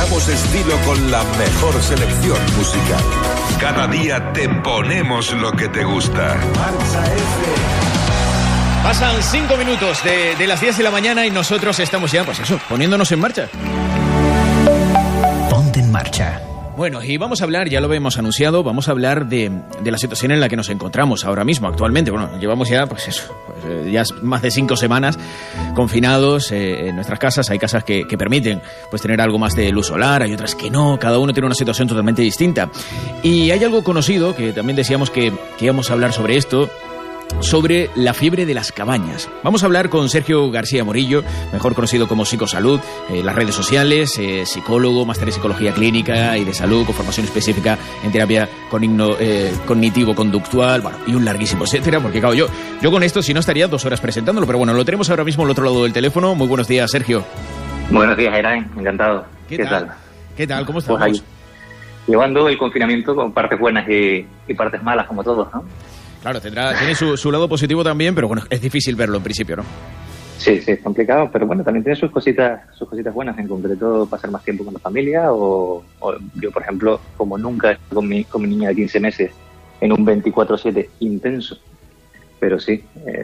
marcamos estilo con la mejor selección musical. Cada día te ponemos lo que te gusta. Marcha FM. Pasan 5 minutos de las 10 de la mañana y nosotros estamos ya, pues eso, poniéndonos en marcha. Ponte en marcha. Bueno, y vamos a hablar, ya lo habíamos anunciado, vamos a hablar de la situación en la que nos encontramos ahora mismo, actualmente. Bueno, llevamos ya, pues eso, ya más de 5 semanas confinados en nuestras casas. Hay casas que permiten pues tener algo más de luz solar, hay otras que no, cada uno tiene una situación totalmente distinta. Y hay algo conocido, que también decíamos que íbamos a hablar sobre esto, sobre la fiebre de las cabañas. Vamos a hablar con Sergio García Morillo, mejor conocido como Psicosalud, las redes sociales, psicólogo, máster en psicología clínica y de salud, con formación específica en terapia cognitivo-conductual, bueno, y un larguísimo etcétera, porque claro, yo con esto si no estaría 2 horas presentándolo, pero bueno, lo tenemos ahora mismo al otro lado del teléfono. Muy buenos días, Sergio. Buenos días, Airain, encantado. ¿Qué tal? ¿Qué tal? ¿Cómo estamos? Pues ahí, llevando el confinamiento con partes buenas y partes malas, como todos, ¿no? Claro, tiene su lado positivo también, pero bueno, es difícil verlo en principio, ¿no? Sí, es complicado, pero bueno, también tiene sus cositas buenas, en concreto pasar más tiempo con la familia o yo, por ejemplo, como nunca he estado con mi niña de 15 meses en un 24/7 intenso, pero sí,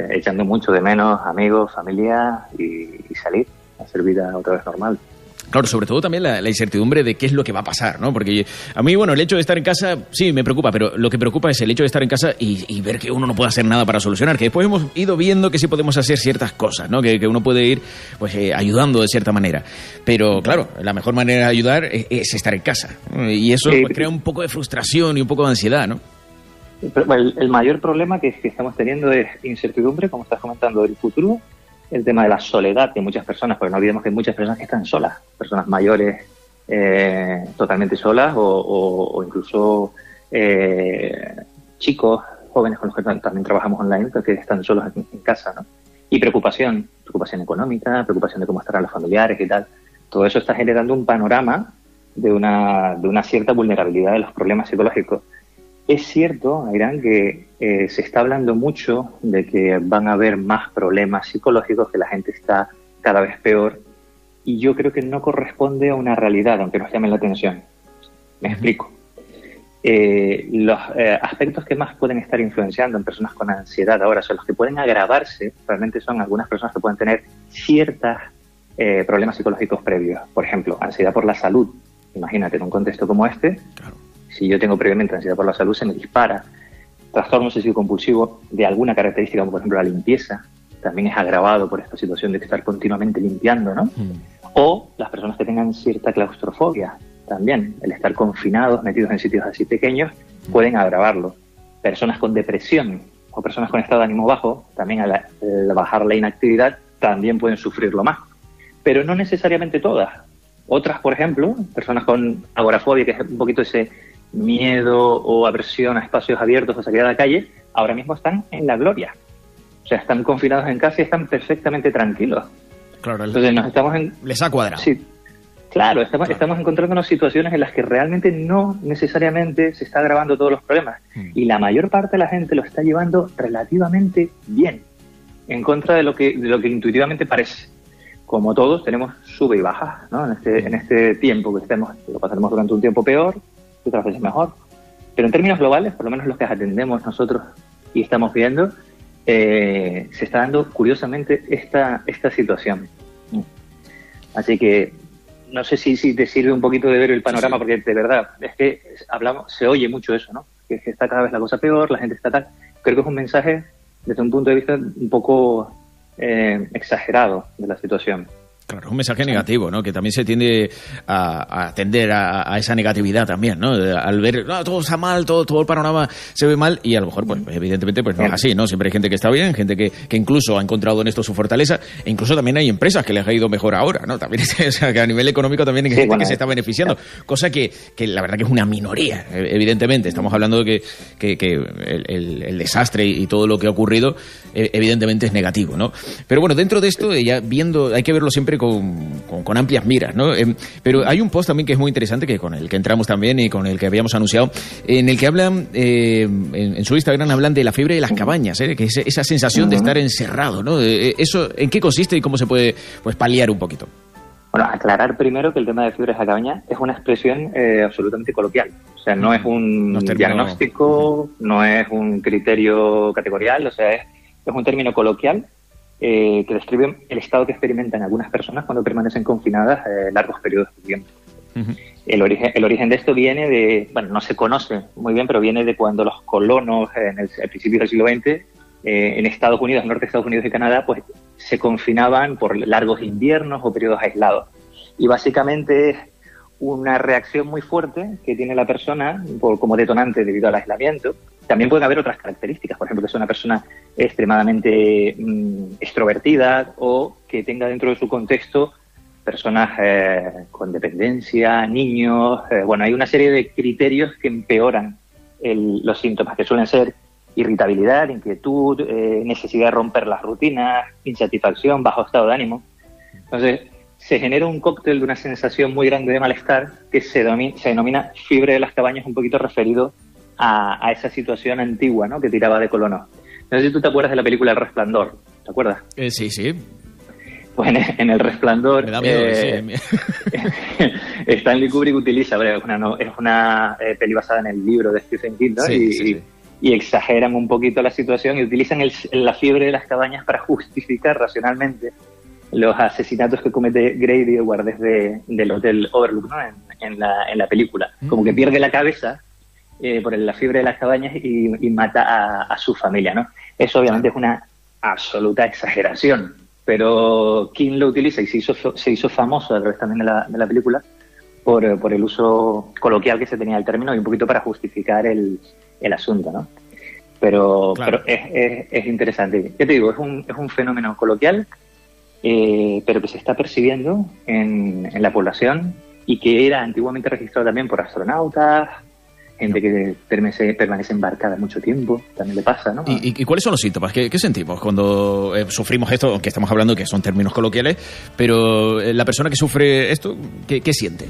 echando mucho de menos amigos, familia y salir, a hacer vida otra vez normal. Claro, sobre todo también la incertidumbre de qué es lo que va a pasar, ¿no? Porque a mí, bueno, el hecho de estar en casa sí me preocupa, pero lo que preocupa es el hecho de estar en casa y ver que uno no puede hacer nada para solucionar, que después hemos ido viendo que sí podemos hacer ciertas cosas, ¿no? Que uno puede ir pues ayudando de cierta manera. Pero claro, la mejor manera de ayudar es estar en casa, ¿no? Y eso pues, crea un poco de frustración y un poco de ansiedad, ¿no? El mayor problema que estamos teniendo es incertidumbre, como estás comentando, del futuro. El tema de la soledad de muchas personas, porque no olvidemos que hay muchas personas que están solas, personas mayores totalmente solas o incluso chicos, jóvenes con los que también trabajamos online, que están solos en casa, ¿no? Y preocupación económica, preocupación de cómo estarán los familiares y tal. Todo eso está generando un panorama de una cierta vulnerabilidad de los problemas psicológicos. Es cierto, Airán, que se está hablando mucho de que van a haber más problemas psicológicos, que la gente está cada vez peor, y yo creo que no corresponde a una realidad, aunque nos llame la atención. Me explico. Los aspectos que más pueden estar influenciando en personas con ansiedad ahora son los que pueden agravarse, realmente son algunas personas que pueden tener ciertos problemas psicológicos previos. Por ejemplo, ansiedad por la salud. Imagínate, en un contexto como este, claro. Si yo tengo previamente ansiedad por la salud, se me dispara. Trastorno obsesivo-compulsivo de alguna característica, como por ejemplo la limpieza, también es agravado por esta situación de estar continuamente limpiando, ¿no? O las personas que tengan cierta claustrofobia, también, el estar confinados, metidos en sitios así pequeños, pueden agravarlo. Personas con depresión o personas con estado de ánimo bajo, también al bajar la inactividad, también pueden sufrirlo más. Pero no necesariamente todas. Otras, por ejemplo, personas con agorafobia, que es un poquito ese miedo o aversión a espacios abiertos o salir a la calle, ahora mismo están en la gloria. O sea, están confinados en casa y están perfectamente tranquilos. Claro, entonces nos estamos les ha cuadrado. Sí, claro, estamos encontrándonos situaciones en las que realmente no necesariamente se está agravando todos los problemas. Y la mayor parte de la gente lo está llevando relativamente bien, en contra de lo que intuitivamente parece. Como todos, tenemos sube y bajas, ¿no? En este tiempo que lo pasaremos durante un tiempo peor, otras veces mejor. Pero en términos globales, por lo menos los que atendemos nosotros y estamos viendo, se está dando curiosamente esta situación. Así que no sé si te sirve un poquito de ver el panorama, sí. Porque de verdad, es que se oye mucho eso, ¿no? Que está cada vez la cosa peor, la gente está tal. Creo que es un mensaje desde un punto de vista un poco exagerado de la situación. Claro, un mensaje negativo, ¿no? Que también se tiende a tender a esa negatividad también, ¿no? Al ver, todo está mal, todo el panorama se ve mal y a lo mejor, pues evidentemente, pues no es así, ¿no? Siempre hay gente que está bien, gente que incluso ha encontrado en esto su fortaleza, e incluso también hay empresas que les ha ido mejor ahora, ¿no? También, o sea, que a nivel económico también hay gente que se está beneficiando, cosa que la verdad que es una minoría, evidentemente. Estamos hablando de que el desastre y todo lo que ha ocurrido, evidentemente es negativo, ¿no? Pero bueno, dentro de esto, ya viendo, hay que verlo siempre con amplias miras, ¿no? Pero hay un post también que es muy interesante, que con el que entramos también y con el que habíamos anunciado, en el que hablan, en su Instagram hablan de la fiebre de las cabañas, que es esa sensación de estar encerrado, ¿no? ¿Eso en qué consiste y cómo se puede pues paliar un poquito? Bueno, aclarar primero que el tema de fiebre de la cabaña es una expresión absolutamente coloquial. O sea, no es un diagnóstico, no es un criterio categorial, o sea, es un término coloquial que describe el estado que experimentan algunas personas cuando permanecen confinadas largos periodos de tiempo. Uh-huh. El origen de esto viene de, bueno, no se conoce muy bien, pero viene de cuando los colonos en el principio del siglo XX en Estados Unidos, norte de Estados Unidos y Canadá, pues se confinaban por largos inviernos o periodos aislados. Y básicamente es una reacción muy fuerte que tiene la persona como detonante debido al aislamiento. También pueden haber otras características, por ejemplo, que sea una persona extremadamente extrovertida o que tenga dentro de su contexto personas con dependencia, niños. Bueno, hay una serie de criterios que empeoran los síntomas, que suelen ser irritabilidad, inquietud, necesidad de romper las rutinas, insatisfacción, bajo estado de ánimo. Entonces, se genera un cóctel de una sensación muy grande de malestar que se denomina fiebre de las cabañas, un poquito referido a esa situación antigua, ¿no?, que tiraba de colonos. No sé si tú te acuerdas de la película El Resplandor, ¿te acuerdas? Sí, sí. Pues en El Resplandor... Me da miedo, Stanley Kubrick utiliza, es una peli basada en el libro de Stephen King, ¿no? Sí. Y exageran un poquito la situación y utilizan la fiebre de las cabañas para justificar racionalmente los asesinatos que comete Grady Edwards desde del Hotel Overlook, ¿no?, en la película. Como que pierde la cabeza por la fiebre de las cabañas y mata a su familia, ¿no? Eso obviamente es una absoluta exageración, pero King lo utiliza y se hizo famoso a través también de la película por el uso coloquial que se tenía del término y un poquito para justificar el asunto, ¿no? Pero es interesante. Ya te digo, es un fenómeno coloquial, pero que se está percibiendo en la población y que era antiguamente registrado también por astronautas, gente que permanece embarcada mucho tiempo, también le pasa, ¿no? ¿Y cuáles son los síntomas? ¿Qué sentimos cuando sufrimos esto? Aunque estamos hablando que son términos coloquiales, pero la persona que sufre esto, ¿qué siente?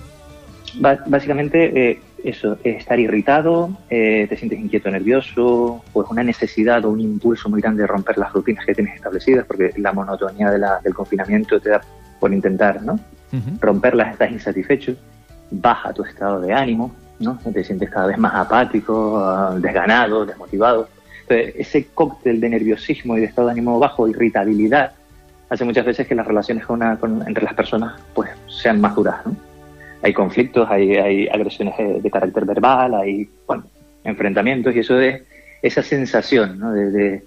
Básicamente eso, estar irritado, te sientes inquieto, nervioso, pues una necesidad o un impulso muy grande de romper las rutinas que tienes establecidas, porque la monotonía del confinamiento te da por intentar, ¿no? Uh-huh. Romperlas, estás insatisfecho, baja tu estado de ánimo, ¿no? Te sientes cada vez más apático, desganado, desmotivado. Entonces, ese cóctel de nerviosismo y de estado de ánimo bajo, irritabilidad, hace muchas veces que las relaciones entre las personas pues sean más duras, ¿no? Hay conflictos, hay agresiones de carácter verbal, hay enfrentamientos, y eso es esa sensación, ¿no?, de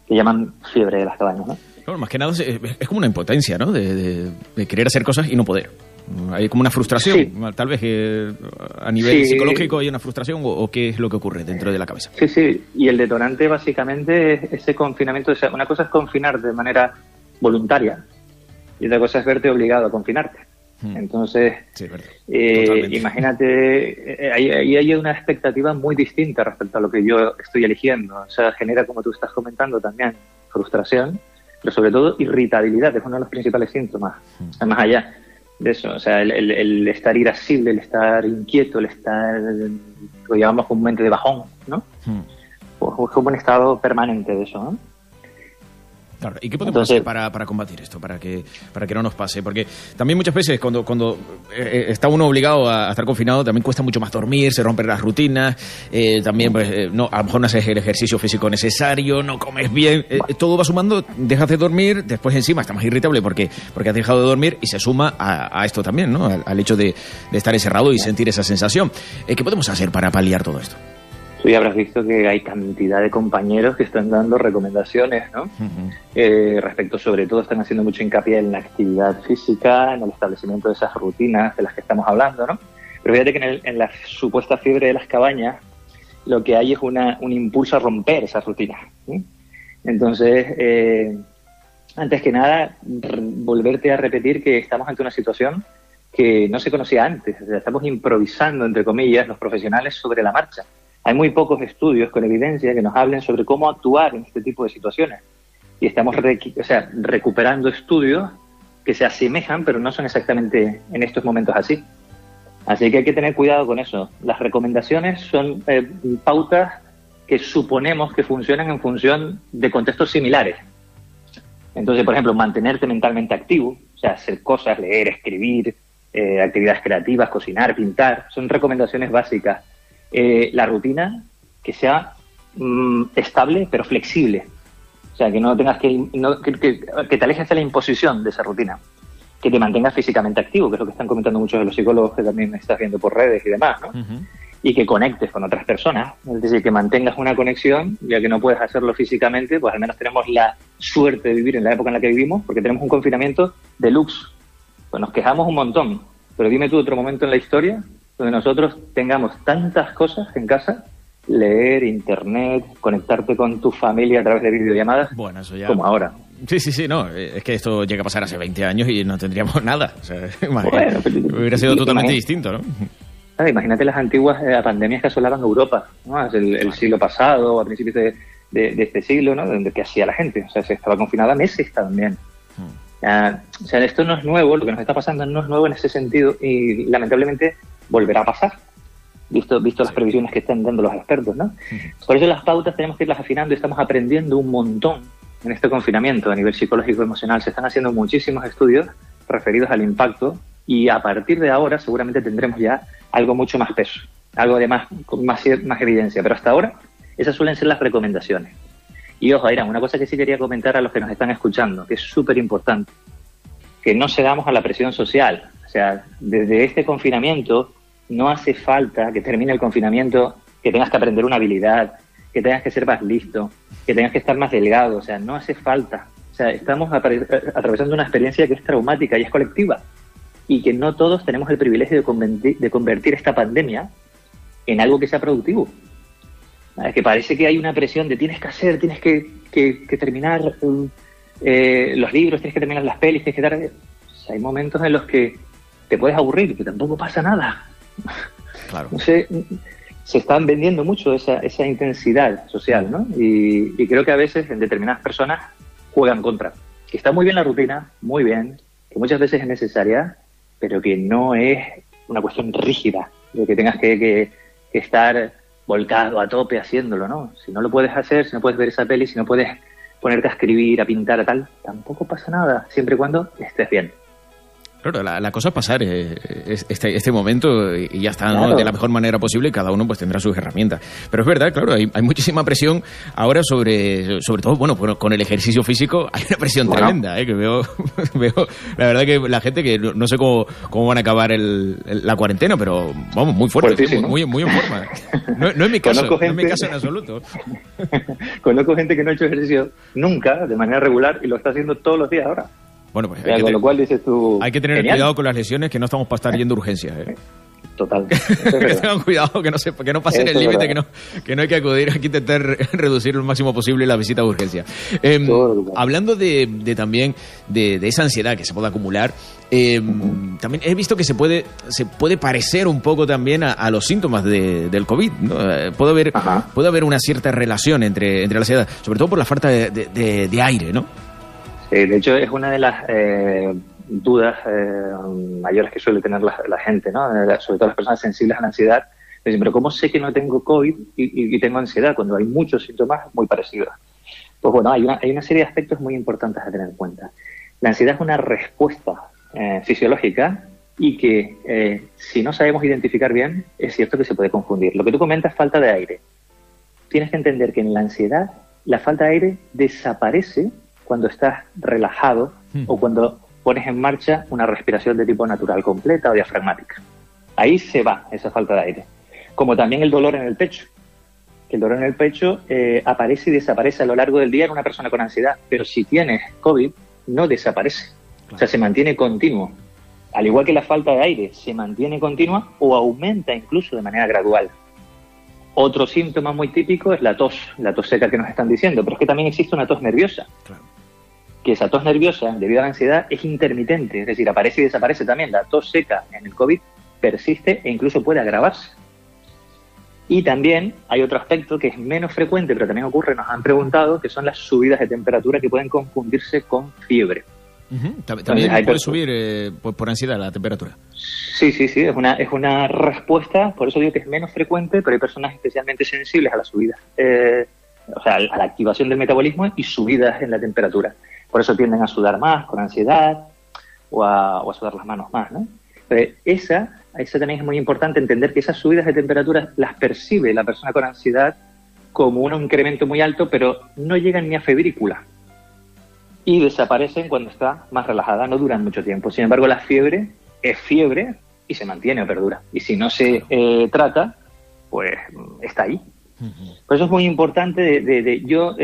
que llaman fiebre de las cabañas, ¿no? Claro, más que nada es como una impotencia, ¿no?, de querer hacer cosas y no poder. Hay como una frustración, sí. Tal vez a nivel psicológico hay una frustración, o qué es lo que ocurre dentro de la cabeza. Sí, y el detonante básicamente es ese confinamiento. O sea, una cosa es confinar de manera voluntaria y otra cosa es verte obligado a confinarte. Entonces, sí, imagínate, ahí hay una expectativa muy distinta respecto a lo que yo estoy eligiendo. O sea, genera, como tú estás comentando también, frustración, pero sobre todo irritabilidad, es uno de los principales síntomas. Más allá de eso, o sea, el estar irascible, el estar inquieto, el estar, lo llamamos comúnmente de bajón, ¿no? Pues es como un estado permanente de eso, ¿no? Claro, ¿y qué podemos hacer para combatir esto, para que no nos pase? Porque también muchas veces cuando está uno obligado a estar confinado, también cuesta mucho más dormir, se rompen las rutinas, también pues, no, a lo mejor no haces el ejercicio físico necesario, no comes bien, todo va sumando, dejas de dormir, después encima estás más irritable porque has dejado de dormir, y se suma a esto también, ¿no?, al hecho de estar encerrado y sentir esa sensación. ¿Qué podemos hacer para paliar todo esto? Tú ya habrás visto que hay cantidad de compañeros que están dando recomendaciones, ¿no? Uh-huh. Respecto, sobre todo, están haciendo mucho hincapié en la actividad física, en el establecimiento de esas rutinas de las que estamos hablando, ¿no? Pero fíjate que en la supuesta fiebre de las cabañas, lo que hay es un impulso a romper esas rutinas, ¿sí? Entonces, antes que nada, volverte a repetir que estamos ante una situación que no se conocía antes. O sea, estamos improvisando, entre comillas, los profesionales sobre la marcha. Hay muy pocos estudios con evidencia que nos hablen sobre cómo actuar en este tipo de situaciones. Y estamos recuperando estudios que se asemejan, pero no son exactamente en estos momentos así. Así que hay que tener cuidado con eso. Las recomendaciones son pautas que suponemos que funcionan en función de contextos similares. Entonces, por ejemplo, mantenerte mentalmente activo, o sea, hacer cosas, leer, escribir, actividades creativas, cocinar, pintar, son recomendaciones básicas. La rutina que sea estable pero flexible, o sea, que no tengas que te alejes de la imposición de esa rutina, que te mantengas físicamente activo, que es lo que están comentando muchos de los psicólogos que también me estás viendo por redes y demás, ¿no? Y que conectes con otras personas, es decir, que mantengas una conexión, ya que no puedes hacerlo físicamente, pues al menos tenemos la suerte de vivir en la época en la que vivimos, porque tenemos un confinamiento deluxe. Pues nos quejamos un montón, pero dime tú otro momento en la historia donde nosotros tengamos tantas cosas en casa, leer, internet, conectarte con tu familia a través de videollamadas, bueno, eso ya... como ahora. Sí, no, es que esto llega a pasar hace 20 años y no tendríamos nada. O sea, Bueno, hubiera sido totalmente distinto, ¿no? Imagínate las antiguas pandemias que asolaban Europa, ¿no? El siglo pasado, a principios de este siglo, ¿no? Donde, ¿qué hacía la gente? O sea, se estaba confinada meses también. O sea, esto no es nuevo, lo que nos está pasando no es nuevo en ese sentido y lamentablemente volverá a pasar, visto las previsiones que están dando los expertos, ¿no? Por eso las pautas tenemos que irlas afinando y estamos aprendiendo un montón en este confinamiento a nivel psicológico y emocional. Se están haciendo muchísimos estudios referidos al impacto y a partir de ahora seguramente tendremos ya algo mucho más peso, algo de más evidencia, pero hasta ahora esas suelen ser las recomendaciones. Y ojo, Aira, una cosa que sí quería comentar a los que nos están escuchando, que es súper importante, que no cedamos a la presión social. O sea, desde este confinamiento no hace falta que termine el confinamiento, que tengas que aprender una habilidad, que tengas que ser más listo, que tengas que estar más delgado. O sea, no hace falta. O sea, estamos atravesando una experiencia que es traumática y es colectiva. Y que no todos tenemos el privilegio de convertir esta pandemia en algo que sea productivo. Que parece que hay una presión de tienes que terminar los libros, tienes que terminar las pelis, tienes que dar... O sea, hay momentos en los que te puedes aburrir, que tampoco pasa nada. Claro. No sé, se están vendiendo mucho esa intensidad social, ¿no? Y creo que a veces en determinadas personas juegan contra. Que está muy bien la rutina, muy bien, que muchas veces es necesaria, pero que no es una cuestión rígida, de que tengas que estar volcado a tope haciéndolo, ¿no? Si no lo puedes hacer, si no puedes ver esa peli, si no puedes ponerte a escribir, a pintar, a tal, tampoco pasa nada, siempre y cuando estés bien. Claro, la cosa es pasar este momento y ya está, claro, ¿no? De la mejor manera posible, y cada uno pues tendrá sus herramientas. Pero es verdad, claro, hay muchísima presión ahora sobre todo, bueno, con el ejercicio físico hay una presión tremenda, que veo la verdad que la gente que no sé cómo van a acabar la cuarentena, pero vamos, muy fuerte, muy en forma. No es mi caso, no es mi caso en absoluto. Conozco gente que no ha hecho ejercicio nunca, de manera regular, y lo está haciendo todos los días ahora. Bueno, pues con lo cual dices tú... Hay que tener cuidado con las lesiones, que no estamos para estar yendo a urgencias. Total. Que tengan cuidado, que no pasen el límite, que no hay que acudir, hay que intentar reducir lo máximo posible la visita de urgencia. Hablando también de esa ansiedad que se puede acumular, también he visto que se puede parecer un poco también a los síntomas del COVID, ¿no? Puede haber una cierta relación entre la ansiedad, sobre todo por la falta de aire, ¿no? De hecho, es una de las dudas mayores que suele tener la gente, ¿no? Sobre todo las personas sensibles a la ansiedad. Dicen, pero ¿cómo sé que no tengo COVID y tengo ansiedad cuando hay muchos síntomas muy parecidos? Pues bueno, hay una serie de aspectos muy importantes a tener en cuenta. La ansiedad es una respuesta fisiológica y que si no sabemos identificar bien, es cierto que se puede confundir. Lo que tú comentas, falta de aire. Tienes que entender que en la ansiedad la falta de aire desaparece cuando estás relajado o cuando pones en marcha una respiración de tipo natural completa o diafragmática. Ahí se va esa falta de aire. Como también el dolor en el pecho. El dolor en el pecho aparece y desaparece a lo largo del día en una persona con ansiedad, pero si tienes COVID no desaparece. Claro. O sea, se mantiene continuo. Al igual que la falta de aire se mantiene continua o aumenta incluso de manera gradual. Otro síntoma muy típico es la tos seca que nos están diciendo, pero es que también existe una tos nerviosa. Claro. Que esa tos nerviosa, debido a la ansiedad, es intermitente, es decir, aparece y desaparece también. La tos seca en el COVID persiste e incluso puede agravarse. Y también hay otro aspecto que es menos frecuente, pero también ocurre, nos han preguntado, que son las subidas de temperatura que pueden confundirse con fiebre. También puede subir por ansiedad la temperatura. Sí, es una respuesta, por eso digo que es menos frecuente, pero hay personas especialmente sensibles a las subidas, a la activación del metabolismo y subidas en la temperatura. Por eso tienden a sudar más con ansiedad o a sudar las manos más, ¿no? Entonces, esa también es muy importante, entender que esas subidas de temperatura las percibe la persona con ansiedad como un incremento muy alto, pero no llegan ni a febrícula. Y desaparecen cuando está más relajada, no duran mucho tiempo. Sin embargo, la fiebre es fiebre y se mantiene o perdura. Y si no se trata, pues está ahí. Por eso es muy importante yo,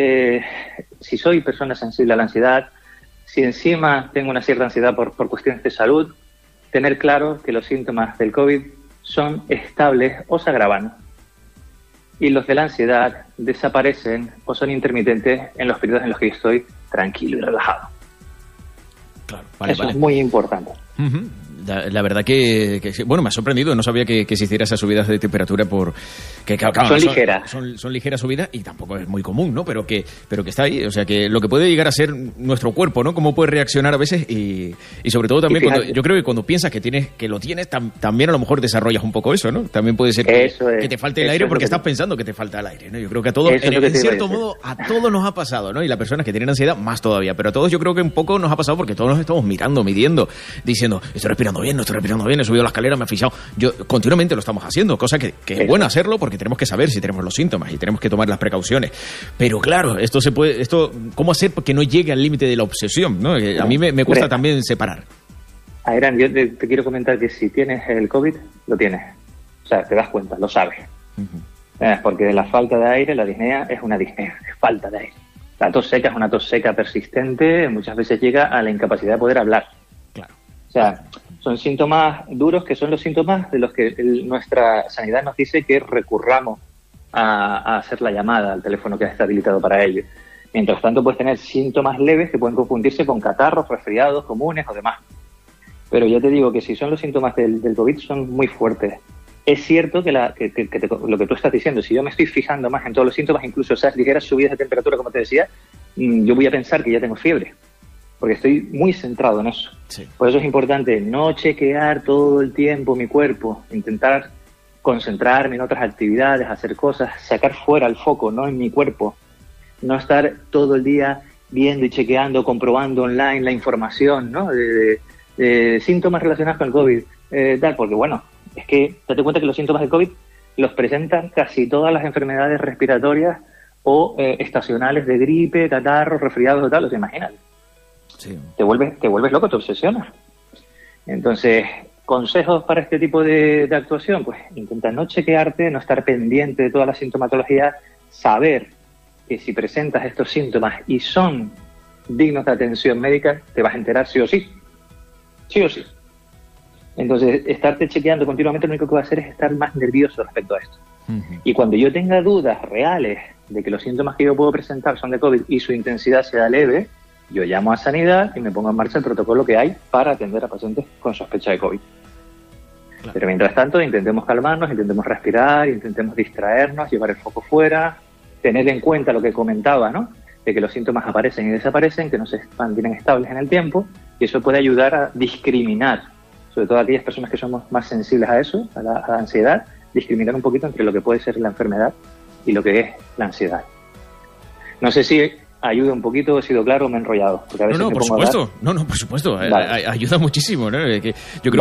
si soy persona sensible a la ansiedad, si encima tengo una cierta ansiedad por cuestiones de salud, tener claro que los síntomas del COVID son estables o se agravan. Y los de la ansiedad desaparecen o son intermitentes en los periodos en los que yo estoy tranquilo y relajado. Claro, Eso es muy importante. La verdad que bueno, me ha sorprendido, no sabía que existiera esas subidas de temperatura son ligeras. Son ligeras subidas y tampoco es muy común, ¿no? Pero que está ahí, o sea, que lo que puede llegar a ser nuestro cuerpo, ¿no? Cómo puede reaccionar a veces y sobre todo también yo creo que cuando piensas que lo tienes, también a lo mejor desarrollas un poco eso, ¿no? También puede ser que te falte el aire porque estás pensando que te falta el aire, ¿no? Yo creo que a todos, en cierto modo, a todos nos ha pasado, ¿no? Y las personas que tienen ansiedad, más todavía, pero a todos yo creo que un poco nos ha pasado porque todos nos estamos mirando, midiendo, diciendo, estoy respirando bien, no estoy respirando bien, he subido la escalera, me he asfixiado. Continuamente lo estamos haciendo, cosa que es bueno hacerlo porque tenemos que saber si tenemos los síntomas y tenemos que tomar las precauciones. Pero claro, ¿cómo hacer que no llegue al límite de la obsesión, ¿no? A mí me cuesta también separar. Ayrán, yo te quiero comentar que si tienes el COVID, lo tienes. O sea, te das cuenta, lo sabes. Porque la falta de aire, la disnea, es una disnea, es falta de aire. La tos seca es una tos seca persistente, muchas veces llega a la incapacidad de poder hablar. Claro. O sea, son síntomas duros que son los síntomas de los que nuestra sanidad nos dice que recurramos a hacer la llamada al teléfono que está habilitado para ello. Mientras tanto, puedes tener síntomas leves que pueden confundirse con catarros, resfriados comunes o demás. Pero ya te digo que si son los síntomas del COVID son muy fuertes. Es cierto que lo que tú estás diciendo, si yo me estoy fijando más en todos los síntomas, incluso esas ligeras subidas de temperatura, como te decía, yo voy a pensar que ya tengo fiebre, porque estoy muy centrado en eso. Sí. Por eso es importante no chequear todo el tiempo mi cuerpo, intentar concentrarme en otras actividades, hacer cosas, sacar fuera el foco, no en mi cuerpo, no estar todo el día viendo y chequeando, comprobando online la información, ¿no? de síntomas relacionados con el COVID, porque bueno, es que date cuenta que los síntomas del COVID los presentan casi todas las enfermedades respiratorias o estacionales de gripe, catarros, resfriados o tal, ¿os imaginas? Sí. Te vuelves loco, te obsesionas. Entonces, consejos para este tipo de actuación, pues intenta no chequearte, no estar pendiente de toda la sintomatología, saber que si presentas estos síntomas y son dignos de atención médica, te vas a enterar sí o sí. Sí o sí. Entonces, estarte chequeando continuamente lo único que va a hacer es estar más nervioso respecto a esto. Y cuando yo tenga dudas reales de que los síntomas que yo puedo presentar son de COVID y su intensidad sea leve, yo llamo a Sanidad y me pongo en marcha el protocolo que hay para atender a pacientes con sospecha de COVID. Claro. Pero mientras tanto, intentemos calmarnos, intentemos respirar, intentemos distraernos, llevar el foco fuera, tener en cuenta lo que comentaba, ¿no? De que los síntomas aparecen y desaparecen, que no se mantienen estables en el tiempo, y eso puede ayudar a discriminar, sobre todo aquellas personas que somos más sensibles a eso, a la ansiedad, discriminar un poquito entre lo que puede ser la enfermedad y lo que es la ansiedad. No sé si ayuda un poquito, he sido claro o me he enrollado. Porque a veces por supuesto. Por supuesto. Vale. Ayuda muchísimo, ¿no? Yo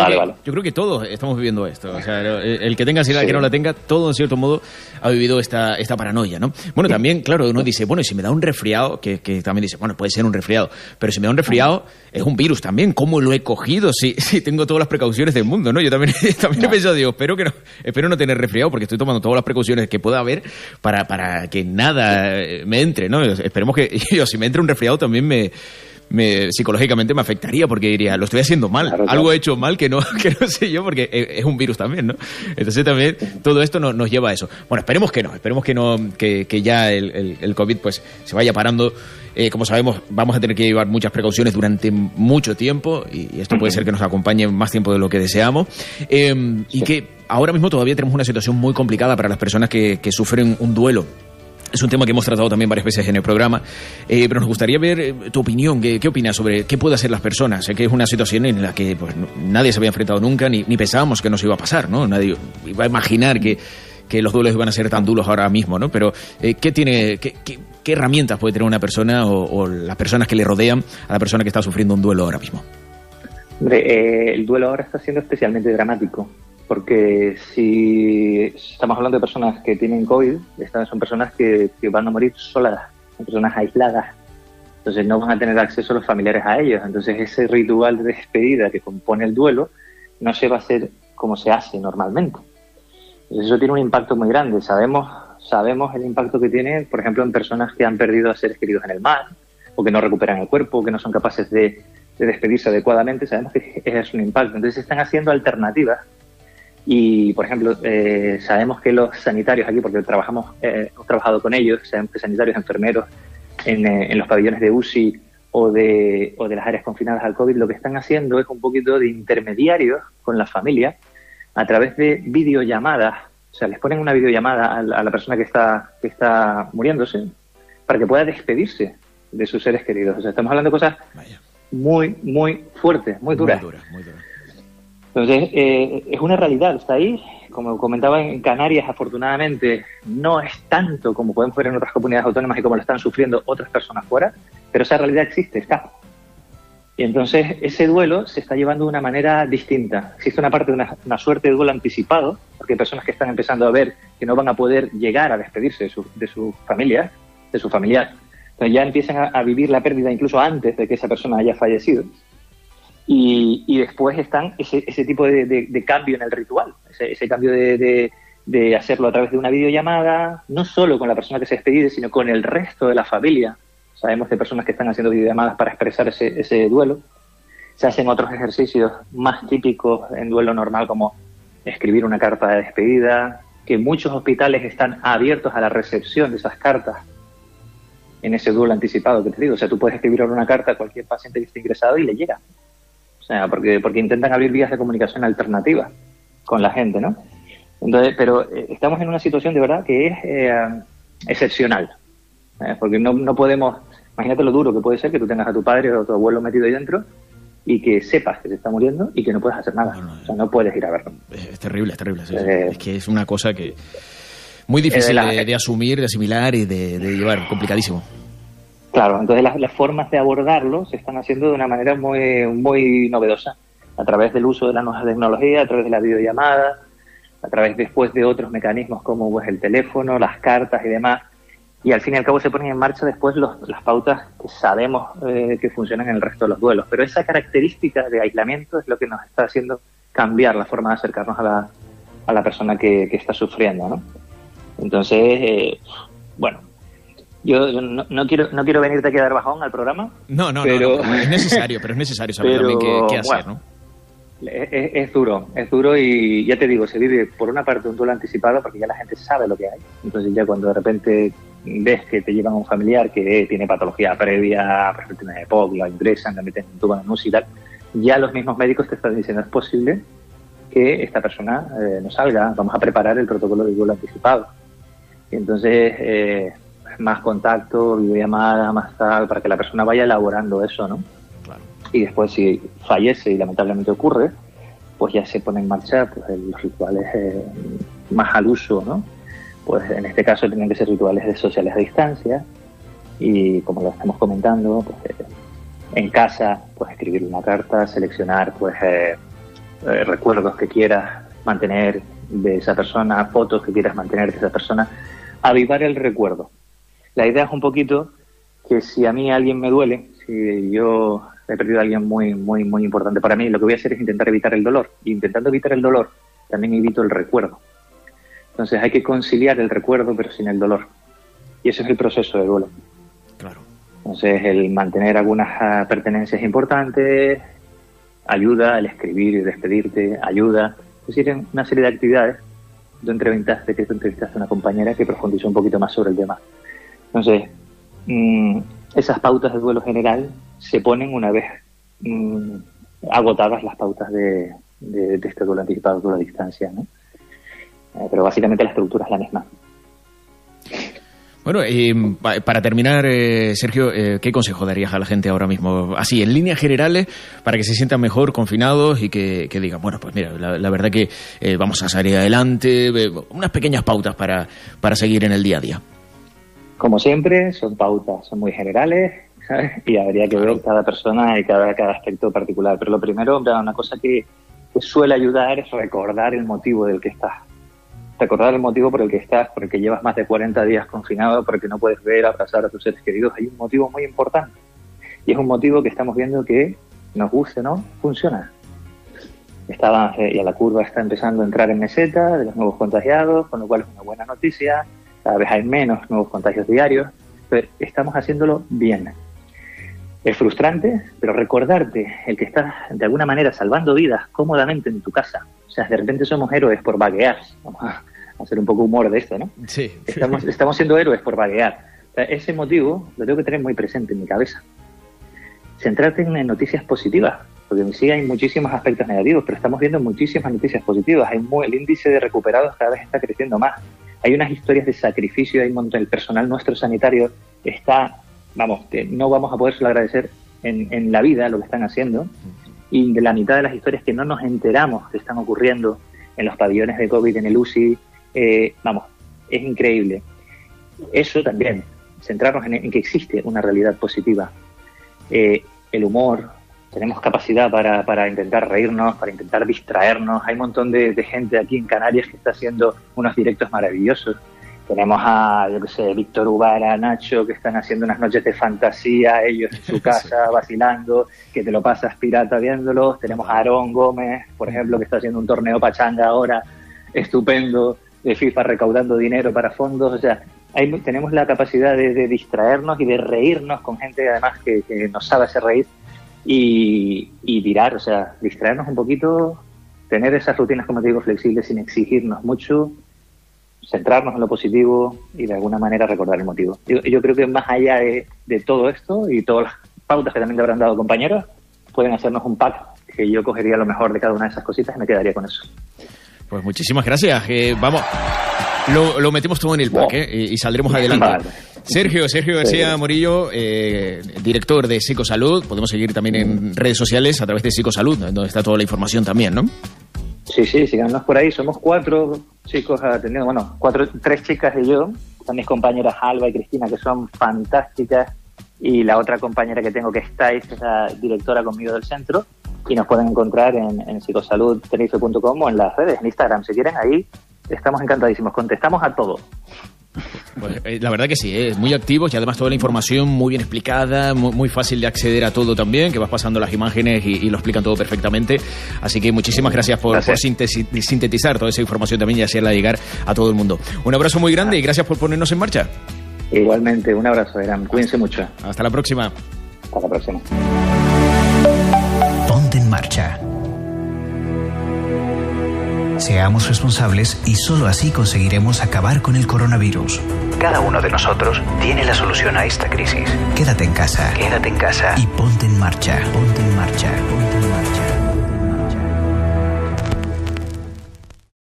creo que todos estamos viviendo esto. O sea, el que tenga ansiedad, el que no la tenga, todo en cierto modo ha vivido esta paranoia, ¿no? Bueno, también, claro, uno dice, bueno, y si me da un resfriado, que también dice, bueno, puede ser un resfriado, pero si me da un resfriado, es un virus también. ¿Cómo lo he cogido? Si tengo todas las precauciones del mundo, ¿no? Yo también he pensado, digo, espero no tener resfriado porque estoy tomando todas las precauciones que pueda haber para que nada me entre, ¿no? Esperemos que yo, si me entra un resfriado también psicológicamente me afectaría porque diría, lo estoy haciendo mal, claro. Algo he hecho mal que no sé yo porque es un virus también, ¿no? Entonces también todo esto nos lleva a eso. Bueno, esperemos que no, que ya el COVID pues se vaya parando. Como sabemos, vamos a tener que llevar muchas precauciones durante mucho tiempo y esto puede ser que nos acompañe más tiempo de lo que deseamos. Y que ahora mismo todavía tenemos una situación muy complicada para las personas que sufren un duelo. Es un tema que hemos tratado también varias veces en el programa, pero nos gustaría ver tu opinión. ¿Qué opinas sobre qué pueden hacer las personas? Sé que es una situación en la que pues, nadie se había enfrentado nunca, ni pensábamos que nos iba a pasar, ¿no? Nadie iba a imaginar que que los duelos iban a ser tan duros ahora mismo, ¿no? Pero ¿qué herramientas puede tener una persona o las personas que le rodean a la persona que está sufriendo un duelo ahora mismo? Hombre, el duelo ahora está siendo especialmente dramático, porque si estamos hablando de personas que tienen COVID, estas son personas que van a morir solas, son personas aisladas, entonces no van a tener acceso a los familiares a ellos, entonces ese ritual de despedida que compone el duelo no se va a hacer como se hace normalmente. Entonces eso tiene un impacto muy grande. Sabemos el impacto que tiene, por ejemplo, en personas que han perdido a seres queridos en el mar, o que no recuperan el cuerpo, que no son capaces de despedirse adecuadamente. Sabemos que es un impacto. Entonces se están haciendo alternativas y, por ejemplo, sabemos que los sanitarios aquí, porque hemos trabajado con ellos, sabemos que sanitarios, enfermeros en los pabellones de UCI o de las áreas confinadas al COVID, lo que están haciendo es un poquito de intermediarios con la familia a través de videollamadas. O sea, les ponen una videollamada a la persona que está muriéndose para que pueda despedirse de sus seres queridos. O sea, estamos hablando de cosas muy, muy fuertes, muy duras. Muy dura. Entonces, es una realidad, está ahí. Como comentaba, en Canarias, afortunadamente, no es tanto como pueden ser en otras comunidades autónomas y como lo están sufriendo otras personas fuera, pero esa realidad existe, está. Y entonces ese duelo se está llevando de una manera distinta. Existe una parte de una suerte de duelo anticipado, porque hay personas que están empezando a ver que no van a poder llegar a despedirse de su familia, de su familiar. Entonces ya empiezan a vivir la pérdida incluso antes de que esa persona haya fallecido. Y después están ese tipo de cambio en el ritual, ese cambio de hacerlo a través de una videollamada, no solo con la persona que se despide, sino con el resto de la familia. Sabemos de personas que están haciendo videollamadas para expresar ese duelo. Se hacen otros ejercicios más típicos en duelo normal, como escribir una carta de despedida, que muchos hospitales están abiertos a la recepción de esas cartas en ese duelo anticipado que te digo. O sea, tú puedes escribir una carta a cualquier paciente que esté ingresado y le llega. O sea, porque intentan abrir vías de comunicación alternativas con la gente, ¿no? Entonces, pero estamos en una situación de verdad que es excepcional. Porque no podemos, imagínate lo duro que puede ser que tú tengas a tu padre o a tu abuelo metido ahí dentro y que sepas que se está muriendo y que no puedes hacer nada. O sea, no puedes ir a verlo. Es terrible. Sí. Es que es una cosa que muy difícil de asumir, de asimilar y de llevar, complicadísimo. Claro, entonces las formas de abordarlo se están haciendo de una manera muy, muy novedosa, a través del uso de la nueva tecnología, a través de la videollamada, a través después de otros mecanismos como pues, el teléfono, las cartas y demás. Y al fin y al cabo se ponen en marcha después las pautas que sabemos que funcionan en el resto de los duelos. Pero esa característica de aislamiento es lo que nos está haciendo cambiar la forma de acercarnos a la persona que está sufriendo, ¿no? Entonces, bueno, yo no quiero venirte a quedar bajón al programa. No, es necesario saber también qué hacer, bueno, ¿no? Es duro y ya te digo, se vive por una parte un duelo anticipado porque ya la gente sabe lo que hay. Entonces ya cuando de repente ves que te llevan a un familiar que tiene patología previa, por ejemplo, tiene EPOC, lo ingresan, le meten un tubo de NUS y tal, ya los mismos médicos te están diciendo es posible que esta persona no salga, vamos a preparar el protocolo de duelo anticipado. Y entonces más contacto, videollamada, más tal, para que la persona vaya elaborando eso, ¿no? Claro. Y después si fallece y lamentablemente ocurre, pues ya se pone en marcha pues, los rituales más al uso, ¿no? Pues en este caso tienen que ser rituales sociales a distancia y como lo estamos comentando, pues en casa, pues escribir una carta, seleccionar pues recuerdos que quieras mantener de esa persona, fotos que quieras mantener de esa persona, avivar el recuerdo. La idea es un poquito que si a mí alguien me duele, si yo he perdido a alguien muy, muy, muy importante para mí, lo que voy a hacer es intentar evitar el dolor. Y intentando evitar el dolor, también evito el recuerdo. Entonces hay que conciliar el recuerdo, pero sin el dolor. Y ese es el proceso de duelo. Claro. Entonces el mantener algunas pertenencias importantes ayuda, el escribir y despedirte ayuda. Es decir, en una serie de actividades. Tú entrevistaste a una compañera que profundizó un poquito más sobre el tema. Entonces, esas pautas de duelo general se ponen una vez agotadas las pautas de este duelo anticipado, duelo a distancia, ¿no? Pero básicamente la estructura es la misma. Bueno, para terminar, Sergio, ¿qué consejo darías a la gente ahora mismo? Así, en líneas generales, para que se sientan mejor confinados y que digan, bueno, pues mira, la verdad que vamos a salir adelante, unas pequeñas pautas para seguir en el día a día. Como siempre, son pautas, son muy generales, ¿sabes? Y habría que ver cada persona y cada aspecto particular. Pero lo primero, una cosa que suele ayudar es recordar el motivo del que estás. Recordar el motivo por el que estás, por el que llevas más de 40 días confinado, porque no puedes ver, abrazar a tus seres queridos. Hay un motivo muy importante. Y es un motivo que estamos viendo que, nos guste o no, funciona. Ya la curva está empezando a entrar en meseta de los nuevos contagiados, con lo cual es una buena noticia. Cada vez hay menos nuevos contagios diarios, pero estamos haciéndolo bien. Es frustrante, pero recordarte el que estás de alguna manera salvando vidas cómodamente en tu casa. O sea, de repente somos héroes por vaguear. Vamos a hacer un poco humor de esto, ¿no? Sí. Estamos siendo héroes por vaguear. O sea, ese motivo lo tengo que tener muy presente en mi cabeza. Centrarte en noticias positivas, porque sí hay muchísimos aspectos negativos, pero estamos viendo muchísimas noticias positivas. El índice de recuperados cada vez está creciendo más. Hay unas historias de sacrificio, hay un montón, el personal nuestro sanitario está, que no vamos a podérselo agradecer en la vida lo que están haciendo, y de la mitad de las historias que no nos enteramos que están ocurriendo en los pabellones de COVID, en el UCI, es increíble. Eso también, centrarnos en que existe una realidad positiva. El humor, tenemos capacidad para intentar reírnos, para intentar distraernos. Hay un montón de gente aquí en Canarias que está haciendo unos directos maravillosos. Tenemos a, Víctor Ubara, Nacho, que están haciendo unas noches de fantasía, ellos en su casa vacilando, que te lo pasas pirata viéndolos. Tenemos a Aarón Gómez, por ejemplo, que está haciendo un torneo pachanga ahora, estupendo, de FIFA recaudando dinero para fondos. O sea, tenemos la capacidad de distraernos y de reírnos con gente además que nos sabe hacer reír y tirar, o sea, distraernos un poquito, tener esas rutinas, como te digo, flexibles sin exigirnos mucho, centrarnos en lo positivo y de alguna manera recordar el motivo. Yo creo que más allá de todo esto y todas las pautas que también te habrán dado compañeros, pueden hacernos un pack que yo cogería lo mejor de cada una de esas cositas y me quedaría con eso. Pues muchísimas gracias. Vamos, lo metemos todo en el pack y saldremos adelante. Vale. Sergio García Morillo, director de Psicosalud. Podemos seguir también en redes sociales a través de Psicosalud, donde está toda la información también, ¿no? Sí, síganos por ahí. Somos 4 chicos atendiendo, 3 chicas y yo. Están mis compañeras Alba y Cristina, que son fantásticas, y la otra compañera que tengo, que es Thais, que es la directora conmigo del centro, y nos pueden encontrar en psicosaludtenerife.com o en las redes, en Instagram, si quieren. Ahí estamos encantadísimos, contestamos a todo. Pues, la verdad que sí, muy activos, y además toda la información muy bien explicada, muy fácil de acceder a todo también, que vas pasando las imágenes y lo explican todo perfectamente. Así que muchísimas gracias por sintetizar toda esa información también y hacerla llegar a todo el mundo. Un abrazo muy grande y gracias por ponernos en marcha. Igualmente, un abrazo, Eran. Cuídense mucho. Hasta la próxima. Hasta la próxima. Ponte en marcha. Seamos responsables y solo así conseguiremos acabar con el coronavirus. Cada uno de nosotros tiene la solución a esta crisis. Quédate en casa. Quédate en casa. Y ponte en marcha. Ponte en marcha.